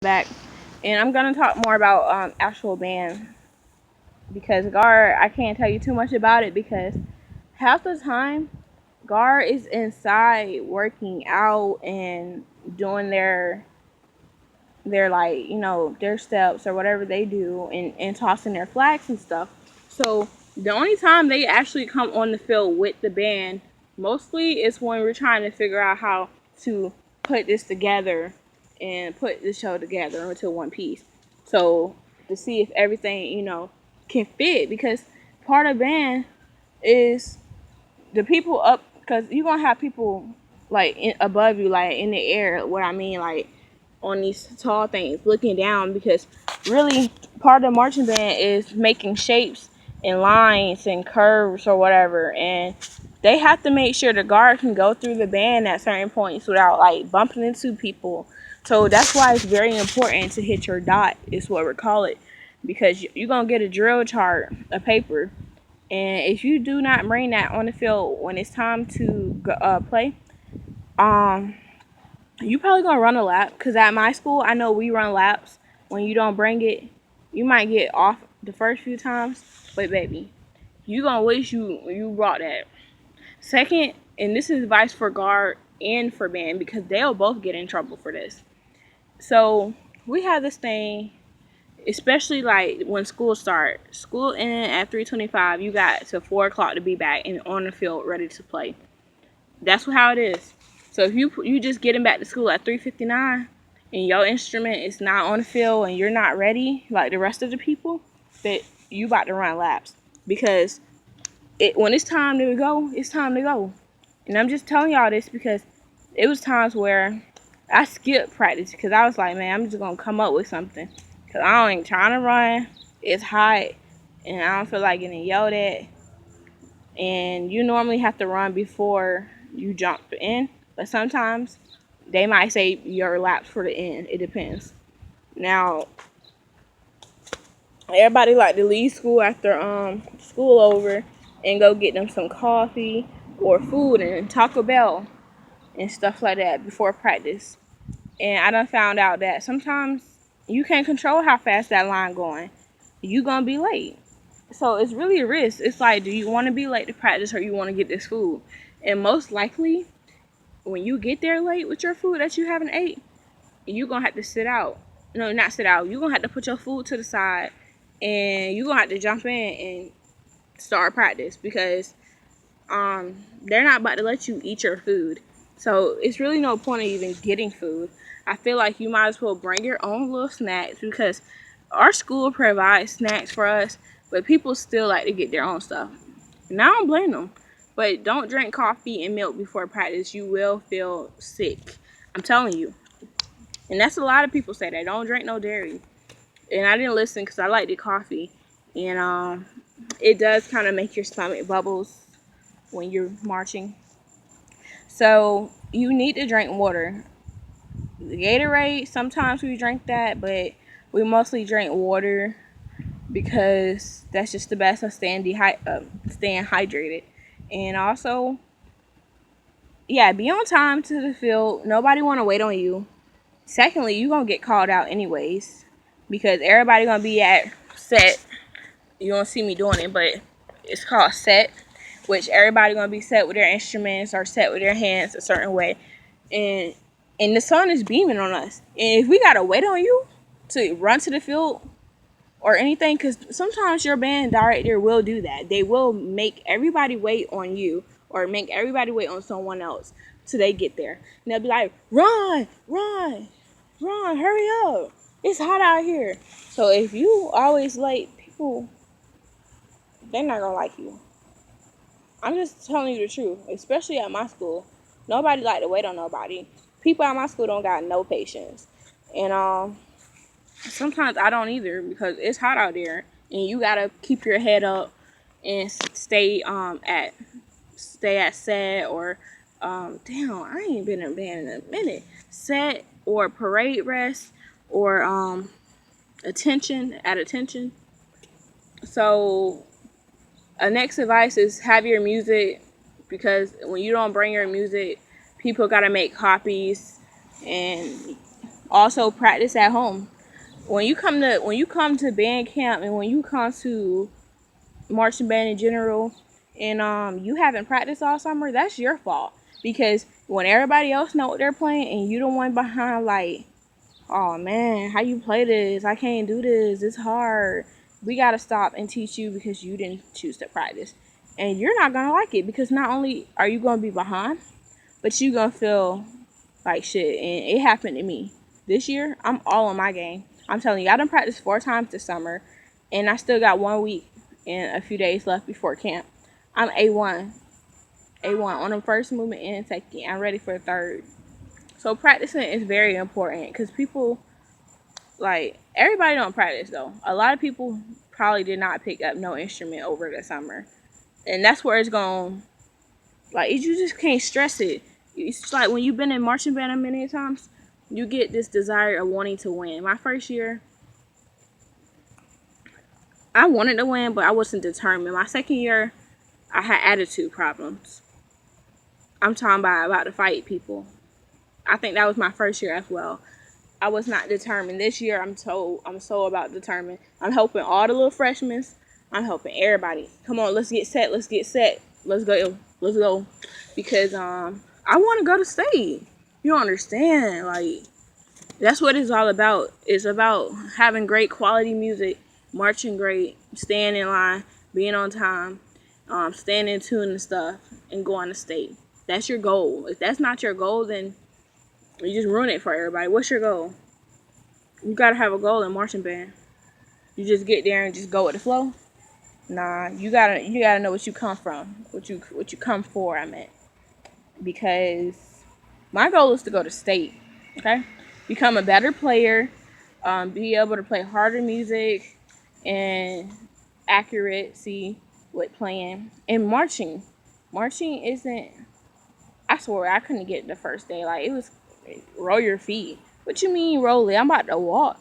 back, and I'm gonna talk more about actual band because Gar, I can't tell you too much about it because half the time Gar is inside working out and doing their like their steps or whatever they do and tossing their flags and stuff. So the only time they actually come on the field with the band mostly is when we're trying to figure out how to put this together and put the show together into one piece. So to see if everything can fit, because part of band is the people up, because you're gonna have people like above you, like in the air, what I mean, like on these tall things looking down, because really part of the marching band is making shapes and lines and curves or whatever, and they have to make sure the guard can go through the band at certain points without like bumping into people. So that's why it's very important to hit your dot, is what we call it, because you're gonna get a drill chart, a paper, and if you do not bring that on the field when it's time to play, um you probably gonna run a lap, because at my school I know we run laps. When you don't bring it, you might get off the first few times, but baby, you gonna wish you brought that. Second, and this is advice for guard and for band, because they'll both get in trouble for this. So we have this thing, especially like when school ended at 3:25, you got to 4 o'clock to be back and on the field ready to play. That's how it is. So if you just getting back to school at 3:59 and your instrument is not on the field and you're not ready like the rest of the people, that you about to run laps, because when it's time to go, it's time to go. And I'm just telling y'all this because it was times where I skipped practice because I was like, man, I'm just gonna come up with something, because I ain't trying to run. It's hot and I don't feel like getting yelled at, and you normally have to run before you jump in, but sometimes they might say your laps for the end. It depends. Now, everybody like to leave school after school over and go get them some coffee or food and Taco Bell and stuff like that before practice. And I done found out that sometimes you can't control how fast that line going. You gonna be late. So it's really a risk. It's like, do you want to be late to practice or you want to get this food? And most likely, when you get there late with your food that you haven't ate, you're going to have to sit out. No, not sit out. You're going to have to put your food to the side and you're going to have to jump in and start practice, because they're not about to let you eat your food. So it's really no point of even getting food. I feel like you might as well bring your own little snacks, because our school provides snacks for us, but people still like to get their own stuff. And I don't blame them. But don't drink coffee and milk before practice. You will feel sick. I'm telling you. And that's a lot of people say that. Don't drink no dairy. And I didn't listen because I like the coffee. And it does kind of make your stomach bubbles when you're marching. So you need to drink water. The Gatorade, sometimes we drink that, but we mostly drink water because that's just the best of staying hydrated. And also, yeah, be on time to the field. Nobody want to wait on you. Secondly, you gonna get called out anyways, because everybody gonna be at set. You don't see me doing it, but it's called set, which everybody gonna be set with their instruments or set with their hands a certain way, and the sun is beaming on us. And if we gotta wait on you to run to the field or anything, because sometimes your band director will do that. They will make everybody wait on you or make everybody wait on someone else till they get there. And they'll be like, run, run, run, hurry up. It's hot out here. So if you always late, people, they're not going to like you. I'm just telling you the truth, especially at my school. Nobody like to wait on nobody. People at my school don't got no patience. And sometimes I don't either, because it's hot out there and you gotta keep your head up and stay at set, or damn, I ain't been in a band in a minute. Set or parade rest or attention. So a next advice is have your music, because when you don't bring your music, people gotta make copies, and Also practice at home. When you come to band camp and when you come to marching band in general, and you haven't practiced all summer, that's your fault. Because when everybody else know what they're playing and you the one behind, like, oh man, how you play this? I can't do this. It's hard. We gotta stop and teach you because you didn't choose to practice. And you're not gonna like it because not only are you gonna be behind, but you gonna feel like shit. And it happened to me. This year, I'm all on my game. I'm telling you, I done practiced 4 times this summer and I still got 1 week and a few days left before camp. I'm A1. A1 on the first movement and second. I'm ready for the third. So practicing is very important because people, like, everybody don't practice though. A lot of people probably did not pick up no instrument over the summer, and that's where it's going. Like, you just can't stress it. It's like when you've been in marching band a many times, you get this desire of wanting to win. My first year, I wanted to win, but I wasn't determined. My second year, I had attitude problems. I'm talking about to fight people. I think that was my first year as well. I was not determined. This year I'm so about determined. I'm helping all the little freshmen. I'm helping everybody. Come on, let's get set. Let's get set. Let's go. Let's go. Because I want to go to state. You don't understand? Like, that's what it's all about. It's about having great quality music, marching great, staying in line, being on time, staying in tune and stuff, and going to state. That's your goal. If that's not your goal, then you just ruin it for everybody. What's your goal? You gotta have a goal in marching band. You just get there and just go with the flow. Nah, you gotta know what you come from, what you come for. I meant, because my goal is to go to state. Okay, become a better player, be able to play harder music and accuracy with playing and marching. Marching isn't. I swear I couldn't get the first day. Like, it was roll your feet. What you mean roll it? I'm about to walk.